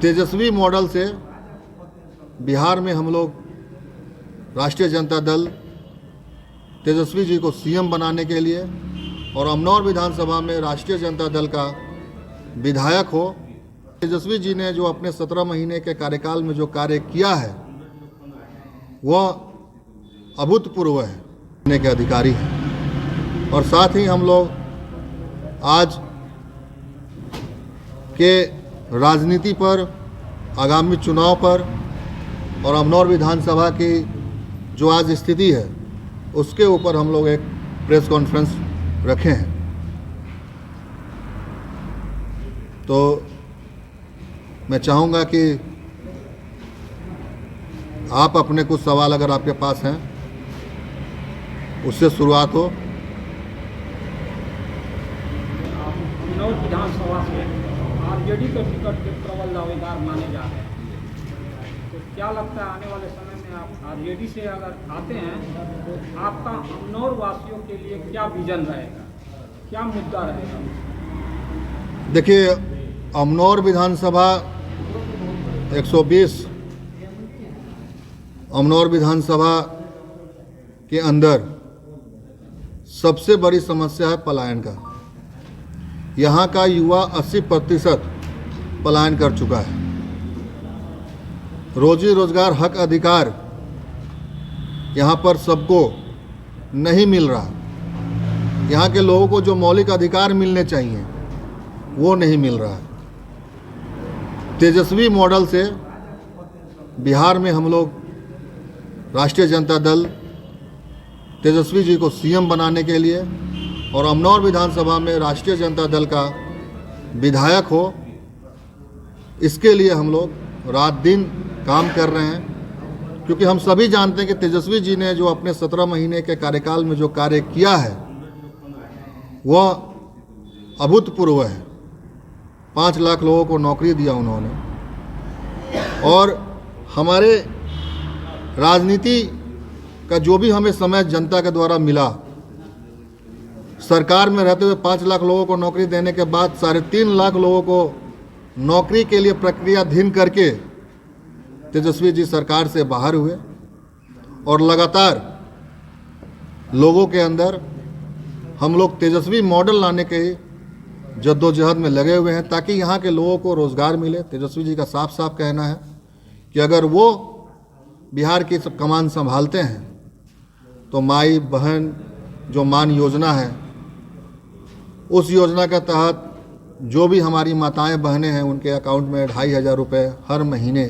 तेजस्वी model से बिहार में हम लोग राष्ट्रीय जनता दल तेजस्वी जी को सीएम बनाने के लिए और अमनौर विधानसभा में राष्ट्रीय जनता दल का विधायक हो। तेजस्वी जी ने जो अपने 17 महीने के कार्यकाल में जो कार्य किया है वह अभूतपूर्व है के अधिकारी हैं। और साथ ही हम लोग आज के राजनीति पर, आगामी चुनाव पर और अमनौर विधानसभा की जो आज स्थिति है उसके ऊपर हम लोग एक प्रेस कॉन्फ्रेंस रखे हैं। तो मैं चाहूँगा कि आप अपने कुछ सवाल अगर आपके पास हैं उससे शुरुआत हो। अमनौर विधानसभा से आरजेडी के टिकट के प्रबल दावेदार माने जा रहे हैं, तो क्या लगता है आने वाले समय में आप आरजेडी से अगर आते हैं तो आपका अमनौर वासियों के लिए क्या विजन रहेगा, क्या मुद्दा रहेगा? देखिए, अमनौर विधानसभा 120 अमनौर विधानसभा के अंदर सबसे बड़ी समस्या है पलायन का। यहाँ का युवा 80% पलायन कर चुका है। रोजी रोजगार, हक अधिकार यहाँ पर सबको नहीं मिल रहा। यहाँ के लोगों को जो मौलिक अधिकार मिलने चाहिए वो नहीं मिल रहा है। तेजस्वी मॉडल से बिहार में हम लोग राष्ट्रीय जनता दल तेजस्वी जी को सीएम बनाने के लिए और अमनौर विधानसभा में राष्ट्रीय जनता दल का विधायक हो, इसके लिए हम लोग रात दिन काम कर रहे हैं। क्योंकि हम सभी जानते हैं कि तेजस्वी जी ने जो अपने 17 महीने के कार्यकाल में जो कार्य किया है वह अभूतपूर्व है। 5 लाख लोगों को नौकरी दिया उन्होंने। और हमारे राजनीति का जो भी हमें समय जनता के द्वारा मिला, सरकार में रहते हुए 5 लाख लोगों को नौकरी देने के बाद 3.5 लाख लोगों को नौकरी के लिए प्रक्रियाधीन करके तेजस्वी जी सरकार से बाहर हुए और लगातार लोगों के अंदर हम लोग तेजस्वी मॉडल लाने के जद्दोजहद में लगे हुए हैं ताकि यहाँ के लोगों को रोज़गार मिले। तेजस्वी जी का साफ साफ कहना है कि अगर वो बिहार की सब कमान संभालते हैं तो माई बहन जो मान योजना है, उस योजना के तहत जो भी हमारी माताएं बहनें हैं उनके अकाउंट में 2,500 रुपये हर महीने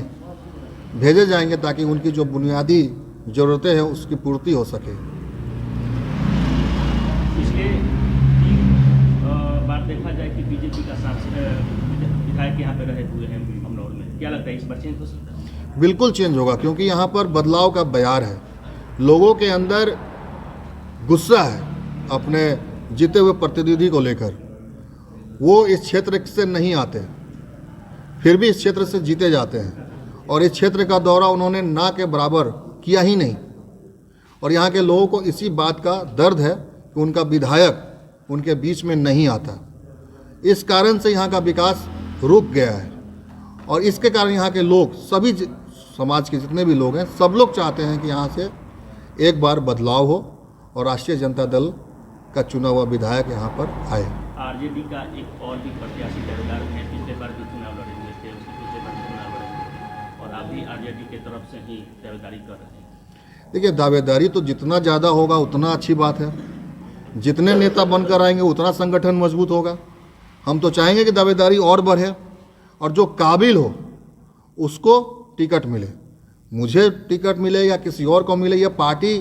भेजे जाएंगे ताकि उनकी जो बुनियादी ज़रूरतें हैं उसकी पूर्ति हो सके। पिछले बार देखा जाए कि बीजेपी का विधायक यहाँ पे रहे हुए हैं अमनौर में, क्या लगता है इस बार चेंज हो सकता है? बिल्कुल चेंज होगा, क्योंकि यहाँ पर बदलाव का बयार है। लोगों के अंदर गुस्सा है अपने जीते हुए प्रतिनिधि को लेकर। वो इस क्षेत्र से नहीं आते, फिर भी इस क्षेत्र से जीते जाते हैं और इस क्षेत्र का दौरा उन्होंने ना के बराबर किया ही नहीं। और यहाँ के लोगों को इसी बात का दर्द है कि उनका विधायक उनके बीच में नहीं आता। इस कारण से यहाँ का विकास रुक गया है और इसके कारण यहाँ के लोग, सभी समाज के जितने भी लोग हैं, सब लोग चाहते हैं कि यहाँ से एक बार बदलाव हो और राष्ट्रीय जनता दल का चुना हुआ विधायक यहाँ पर आए। आरजेडी का एक और भी प्रत्याशी दावेदार है, पिछले बार भी चुनाव लड़े हुए थे, उसके पिछले बार भी चुनाव लड़े हुए और आप भी आरजेडी की तरफ से ही दावेदारी कर रहे हैं। देखिए, दावेदारी तो जितना ज़्यादा होगा उतना अच्छी बात है। जितने नेता बनकर आएंगे उतना संगठन मजबूत होगा। हम तो चाहेंगे कि दावेदारी और बढ़े और जो काबिल हो उसको टिकट मिले। मुझे टिकट मिले या किसी और को मिले, या पार्टी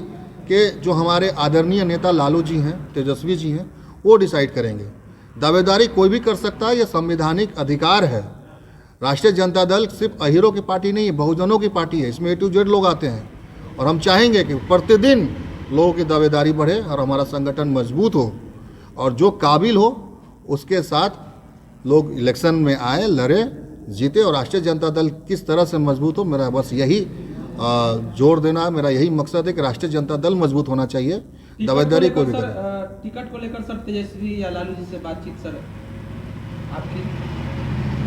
के जो हमारे आदरणीय नेता लालू जी हैं, तेजस्वी जी हैं, वो डिसाइड करेंगे। दावेदारी कोई भी कर सकता है, यह संवैधानिक अधिकार है। राष्ट्रीय जनता दल सिर्फ अहीरों की पार्टी नहीं है, बहुजनों की पार्टी है। इसमें A to Z लोग आते हैं और हम चाहेंगे कि प्रतिदिन लोगों की दावेदारी बढ़े और हमारा संगठन मजबूत हो और जो काबिल हो उसके साथ लोग इलेक्शन में आए, लड़े, जीते और राष्ट्रीय जनता दल किस तरह से मजबूत हो, मेरा बस यही जोर देना है। मेरा यही मकसद है कि राष्ट्रीय जनता दल मजबूत होना चाहिए। दावेदारी को भी टिकट को लेकर सर तेजस्वी या लालू जी से बातचीत सर आपकी?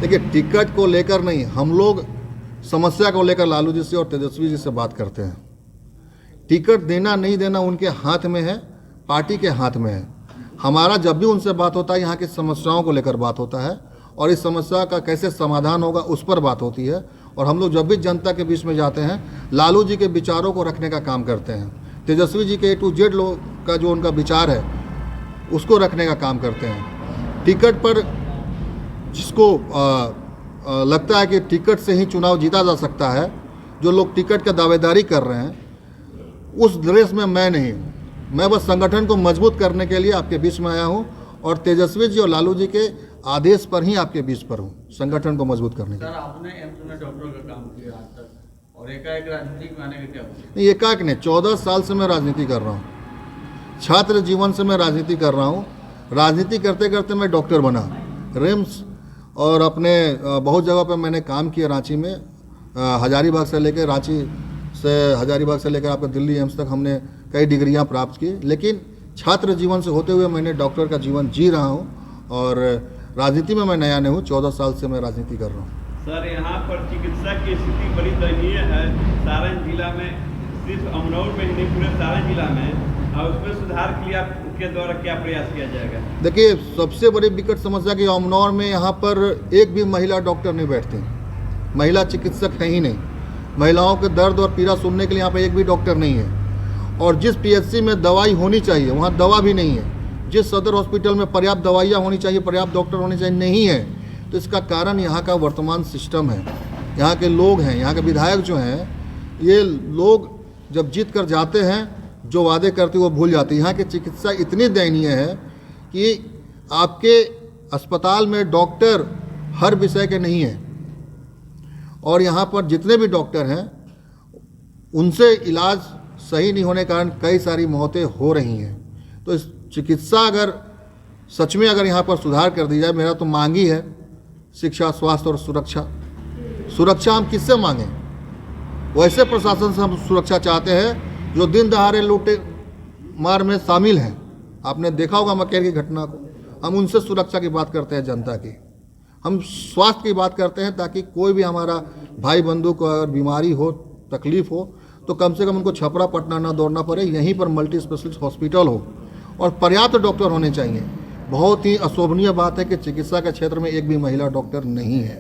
देखिए, टिकट को लेकर नहीं, हम लोग समस्या को लेकर लालू जी से और तेजस्वी जी से बात करते हैं। टिकट देना नहीं देना उनके हाथ में है, पार्टी के हाथ में है। हमारा जब भी उनसे बात होता है यहाँ की समस्याओं को लेकर बात होता है और इस समस्या का कैसे समाधान होगा उस पर बात होती है। और हम लोग जब भी जनता के बीच में जाते हैं लालू जी के विचारों को रखने का काम करते हैं, तेजस्वी जी के A to Z लोग का जो उनका विचार है उसको रखने का काम करते हैं। टिकट पर जिसको लगता है कि टिकट से ही चुनाव जीता जा सकता है, जो लोग टिकट का दावेदारी कर रहे हैं, उस ड्रेस में मैं नहीं। मैं बस संगठन को मजबूत करने के लिए आपके बीच में आया हूं और तेजस्वी जी और लालू जी के आदेश पर ही आपके बीच पर हूं, संगठन को मजबूत करने के लिए। सर, आपने एम्स में डॉक्टर का काम किया आज तक और एकाएक राजनीति में आने का क्या वजह? नहीं, एकाएक नहीं, 14 साल से मैं राजनीति कर रहा हूँ। छात्र जीवन से मैं राजनीति कर रहा हूँ। राजनीति करते करते मैं डॉक्टर बना। रिम्स और अपने बहुत जगह पर मैंने काम किया। रांची में हजारीबाग से लेकर हजारीबाग से लेकर आपका दिल्ली एम्स तक हमने कई डिग्रियां प्राप्त की। लेकिन छात्र जीवन से होते हुए मैंने डॉक्टर का जीवन जी रहा हूं और राजनीति में मैं नया नहीं हूं। 14 साल से मैं राजनीति कर रहा हूं। सर, यहाँ पर चिकित्सा की स्थिति बड़ी दयनीय है। सारण जिला में, सिर्फ अमनौर में ही नहीं, पूरे सारण जिला में, और उसमें सुधार के लिए आपके द्वारा क्या प्रयास किया जाएगा? देखिए, सबसे बड़ी विकट समस्या कि अमनौर में यहाँ पर एक भी महिला डॉक्टर नहीं बैठती, महिला चिकित्सक है ही नहीं। महिलाओं के दर्द और पीड़ा सुनने के लिए यहाँ पर एक भी डॉक्टर नहीं है। और जिस PHC में दवाई होनी चाहिए वहाँ दवा भी नहीं है। जिस सदर हॉस्पिटल में पर्याप्त दवाइयाँ होनी चाहिए, पर्याप्त डॉक्टर होने चाहिए, नहीं है। तो इसका कारण यहाँ का वर्तमान सिस्टम है, यहाँ के लोग हैं, यहाँ के विधायक जो हैं, ये लोग जब जीत कर जाते हैं जो वादे करते वो भूल जाते हैं। यहाँ की चिकित्सा इतनी दयनीय है कि आपके अस्पताल में डॉक्टर हर विषय के नहीं हैं और यहाँ पर जितने भी डॉक्टर हैं उनसे इलाज सही नहीं होने के कारण कई सारी मौतें हो रही हैं। तो इस चिकित्सा अगर सच में अगर यहाँ पर सुधार कर दी जाए, मेरा तो मांग ही है शिक्षा, स्वास्थ्य और सुरक्षा। सुरक्षा हम किससे मांगें? वैसे प्रशासन से हम सुरक्षा चाहते हैं जो दिन दहाड़े लूटे मार में शामिल हैं। आपने देखा होगा मकेर की घटना को। हम उनसे सुरक्षा की बात करते हैं, जनता की। हम स्वास्थ्य की बात करते हैं ताकि कोई भी हमारा भाई बंधु को अगर बीमारी हो, तकलीफ हो, तो कम से कम उनको छपरा पटना ना दौड़ना पड़े, यहीं पर मल्टी स्पेशलिस्ट हॉस्पिटल हो और पर्याप्त डॉक्टर होने चाहिए। बहुत ही अशोभनीय बात है कि चिकित्सा के क्षेत्र में एक भी महिला डॉक्टर नहीं है,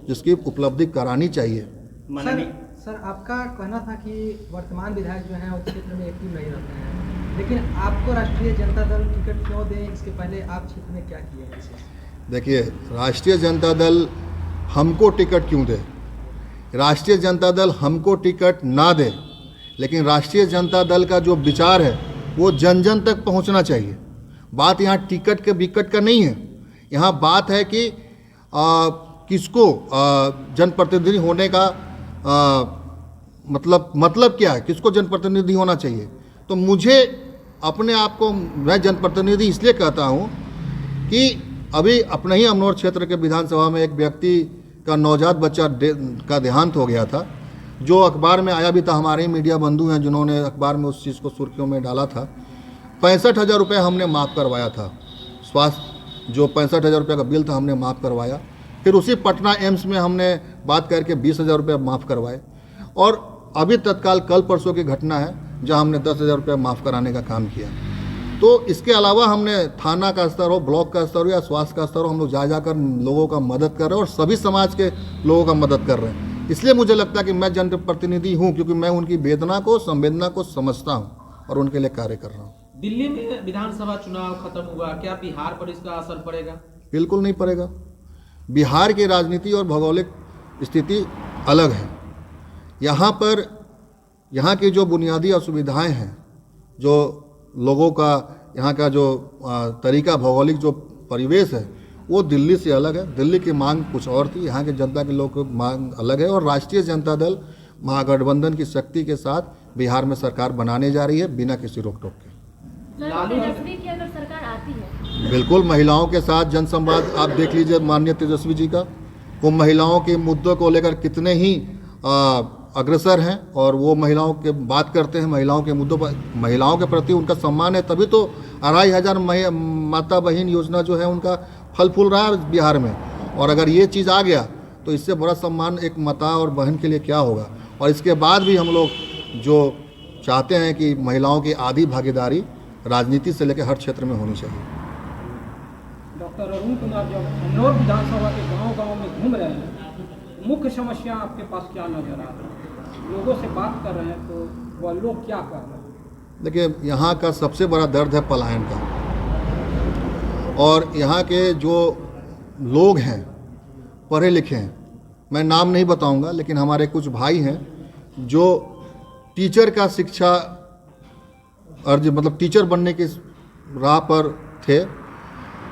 जिसकी उपलब्धि करानी चाहिए। सर, आपका कहना था कि वर्तमान विधायक जो हैं उस क्षेत्र में एक्टिव नहीं रहते हैं, लेकिन आपको राष्ट्रीय जनता दल टिकट क्यों दें? इसके पहले आप क्षेत्र में क्या किए हैं? देखिए, राष्ट्रीय जनता दल हमको टिकट क्यों दे? राष्ट्रीय जनता दल हमको टिकट ना दे, लेकिन राष्ट्रीय जनता दल का जो विचार है वो जन जन तक पहुंचना चाहिए। बात यहाँ टिकट के विकट का नहीं है। यहाँ बात है कि किसको जनप्रतिनिधि होने का मतलब क्या है, किसको जनप्रतिनिधि होना चाहिए। तो मुझे अपने आप को, मैं जनप्रतिनिधि इसलिए कहता हूँ कि अभी अपने ही अमनौर क्षेत्र के विधानसभा में एक व्यक्ति का नवजात बच्चा का देहांत हो गया था, जो अखबार में आया भी था। हमारे ही मीडिया बंधु हैं जिन्होंने अखबार में उस चीज़ को सुर्खियों में डाला था। 65,000 रुपये हमने माफ़ करवाया था। स्वास्थ्य जो 65,000 रुपये का बिल था हमने माफ़ करवाया। फिर उसी पटना एम्स में हमने बात करके 20,000 रुपये माफ़ करवाए। और अभी तत्काल कल परसों की घटना है जहां हमने 10,000 रुपये माफ़ कराने का काम किया। तो इसके अलावा हमने थाना का स्तर हो, ब्लॉक का स्तर हो या स्वास्थ्य का स्तर हो, हम लोग जा लोगों का मदद कर रहे हैं और सभी समाज के लोगों का मदद कर रहे हैं। इसलिए मुझे लगता है कि मैं जनप्रतिनिधि हूँ, क्योंकि मैं उनकी वेदना को, संवेदना को समझता हूँ और उनके लिए कार्य कर रहा हूँ। दिल्ली में विधानसभा चुनाव खत्म हुआ, क्या बिहार पर इसका असर पड़ेगा? बिल्कुल नहीं पड़ेगा। बिहार की राजनीति और भौगोलिक स्थिति अलग है। यहाँ पर यहाँ की जो बुनियादी असुविधाएं हैं, जो लोगों का यहाँ का जो तरीका, भौगोलिक जो परिवेश है, वो दिल्ली से अलग है। दिल्ली की मांग कुछ और थी, यहाँ के जनता के लोगों की मांग अलग है। और राष्ट्रीय जनता दल महागठबंधन की शक्ति के साथ बिहार में सरकार बनाने जा रही है बिना किसी रोक टोक के। तेजस्वी की अगर सरकार आती है, बिल्कुल महिलाओं के साथ जनसंवाद आप देख लीजिए माननीय तेजस्वी जी का। वो महिलाओं के मुद्दों को लेकर कितने ही अग्रसर हैं और वो महिलाओं के बात करते हैं, महिलाओं के मुद्दों पर, महिलाओं के प्रति उनका सम्मान है। तभी तो 2,500 माता बहन योजना जो है उनका फल फूल रहा है बिहार में। और अगर ये चीज़ आ गया तो इससे बड़ा सम्मान एक माता और बहन के लिए क्या होगा। और इसके बाद भी हम लोग जो चाहते हैं कि महिलाओं की आधी भागीदारी राजनीति से लेकर हर क्षेत्र में होनी चाहिए। डॉक्टर अरुण कुमार, जब अमनौर विधानसभा के गांव-गांव में घूम रहे हैं, मुख्य समस्या आपके पास क्या नजर आ रही है? लोगों से बात कर रहे हैं तो वह लोग क्या कर रहे हैं? देखिए, यहाँ का सबसे बड़ा दर्द है पलायन का, और यहाँ के जो लोग हैं पढ़े लिखे हैं, मैं नाम नहीं बताऊंगा, लेकिन हमारे कुछ भाई हैं जो टीचर का शिक्षा अर्ज मतलब टीचर बनने की राह पर थे,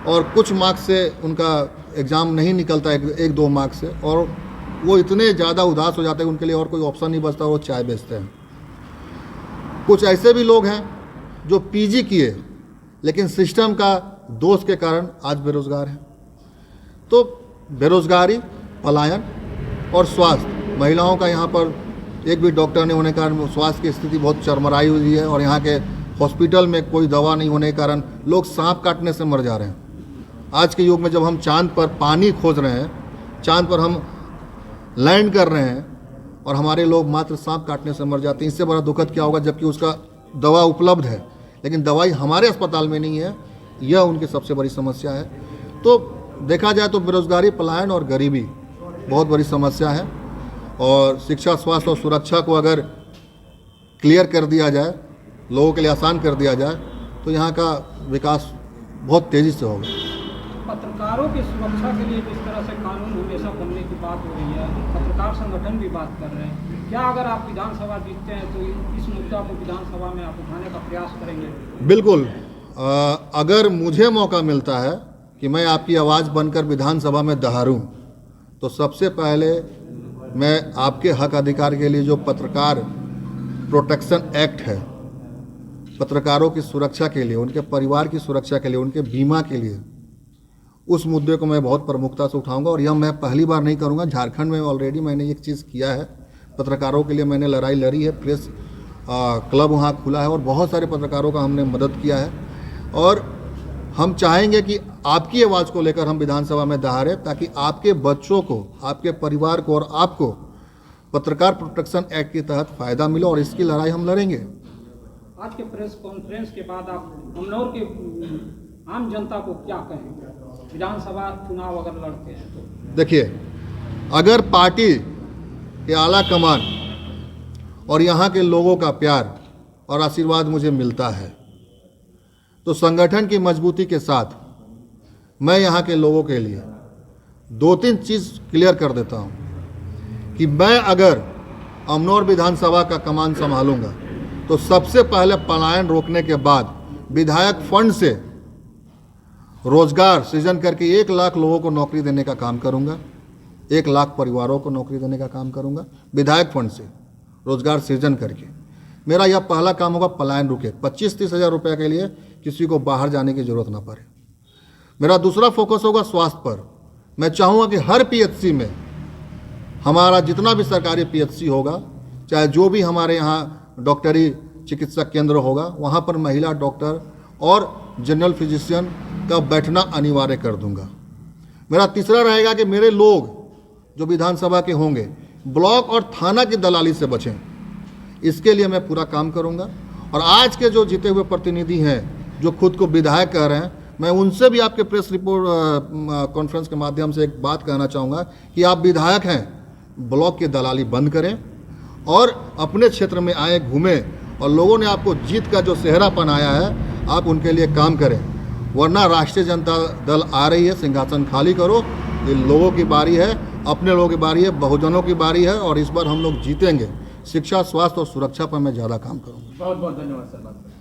और कुछ मार्क्स से उनका एग्ज़ाम नहीं निकलता, एक दो मार्क्स से, और वो इतने ज़्यादा उदास हो जाते हैं, उनके लिए और कोई ऑप्शन नहीं बचता, वो चाय बेचते हैं। कुछ ऐसे भी लोग हैं जो पीजी किए लेकिन सिस्टम का दोष के कारण आज बेरोज़गार हैं। तो बेरोज़गारी, पलायन और स्वास्थ्य, महिलाओं का यहाँ पर एक भी डॉक्टर नहीं होने के कारण स्वास्थ्य की स्थिति बहुत चरमराई हुई है, और यहाँ के हॉस्पिटल में कोई दवा नहीं होने के कारण लोग सांप काटने से मर जा रहे हैं। आज के युग में जब हम चांद पर पानी खोज रहे हैं, चांद पर हम लैंड कर रहे हैं, और हमारे लोग मात्र सांप काटने से मर जाते हैं, इससे बड़ा दुखद क्या होगा, जबकि उसका दवा उपलब्ध है लेकिन दवाई हमारे अस्पताल में नहीं है। यह उनकी सबसे बड़ी समस्या है। तो देखा जाए तो बेरोजगारी, पलायन और गरीबी बहुत बड़ी समस्या है, और शिक्षा, स्वास्थ्य और सुरक्षा को अगर क्लियर कर दिया जाए, लोगों के लिए आसान कर दिया जाए, तो यहाँ का विकास बहुत तेज़ी से होगा। पत्रकारों की सुरक्षा के लिए जिस तरह से कानून हमेशा बनने की बात हो रही है, पत्रकार संगठन भी बात कर रहे हैं, क्या अगर आप विधानसभा जीतते हैं तो इस मुद्दा को विधानसभा में आप उठाने का प्रयास करेंगे? बिल्कुल। अगर मुझे मौका मिलता है कि मैं आपकी आवाज़ बनकर विधानसभा में दहाड़ूं, तो सबसे पहले मैं आपके हक अधिकार के लिए जो पत्रकार प्रोटेक्शन एक्ट है, पत्रकारों की सुरक्षा के लिए, उनके परिवार की सुरक्षा के लिए, उनके बीमा के लिए, उस मुद्दे को मैं बहुत प्रमुखता से उठाऊंगा। और यह मैं पहली बार नहीं करूंगा, झारखंड में ऑलरेडी मैंने एक चीज़ किया है, पत्रकारों के लिए मैंने लड़ाई लड़ी है, प्रेस क्लब वहाँ खुला है, और बहुत सारे पत्रकारों का हमने मदद किया है। और हम चाहेंगे कि आपकी आवाज़ को लेकर हम विधानसभा में दहाड़ें, ताकि आपके बच्चों को, आपके परिवार को और आपको पत्रकार प्रोटेक्शन एक्ट के तहत फ़ायदा मिले, और इसकी लड़ाई हम लड़ेंगे। आज के प्रेस कॉन्फ्रेंस के बाद आप अमनौर के आम जनता को क्या कहेंगे, विधानसभा चुनाव अगर लड़ते हैं तो? देखिए, अगर पार्टी के आला कमान और यहाँ के लोगों का प्यार और आशीर्वाद मुझे मिलता है, तो संगठन की मजबूती के साथ मैं यहाँ के लोगों के लिए 2-3 चीज़ क्लियर कर देता हूँ कि मैं अगर अमनौर विधानसभा का कमान संभालूंगा तो सबसे पहले पलायन रोकने के बाद विधायक फंड से रोजगार सृजन करके 1 लाख लोगों को नौकरी देने का काम करूंगा, 1 लाख परिवारों को नौकरी देने का काम करूंगा, विधायक फंड से रोजगार सृजन करके। मेरा यह पहला काम होगा, पलायन रुके, 25-30 हज़ार रुपये के लिए किसी को बाहर जाने की ज़रूरत ना पड़े। मेरा दूसरा फोकस होगा स्वास्थ्य पर। मैं चाहूँगा कि हर पीएचसी में, हमारा जितना भी सरकारी पीएचसी होगा, चाहे जो भी हमारे यहाँ डॉक्टरी चिकित्सा केंद्र होगा, वहाँ पर महिला डॉक्टर और जनरल फिजिशियन का बैठना अनिवार्य कर दूंगा। मेरा तीसरा रहेगा कि मेरे लोग जो विधानसभा के होंगे, ब्लॉक और थाना की दलाली से बचें, इसके लिए मैं पूरा काम करूंगा। और आज के जो जीते हुए प्रतिनिधि हैं जो खुद को विधायक कह रहे हैं, मैं उनसे भी आपके प्रेस रिपोर्ट कॉन्फ्रेंस के माध्यम से एक बात कहना चाहूँगा कि आप विधायक हैं, ब्लॉक की दलाली बंद करें और अपने क्षेत्र में आए, घूमें, और लोगों ने आपको जीत का जो सेहरा पहनाया है, आप उनके लिए काम करें। वरना राष्ट्रीय जनता दल आ रही है, सिंहासन खाली करो। ये लोगों की बारी है, अपने लोगों की बारी है, बहुजनों की बारी है, और इस बार हम लोग जीतेंगे। शिक्षा, स्वास्थ्य और सुरक्षा पर मैं ज़्यादा काम करूँगा। बहुत बहुत धन्यवाद सर।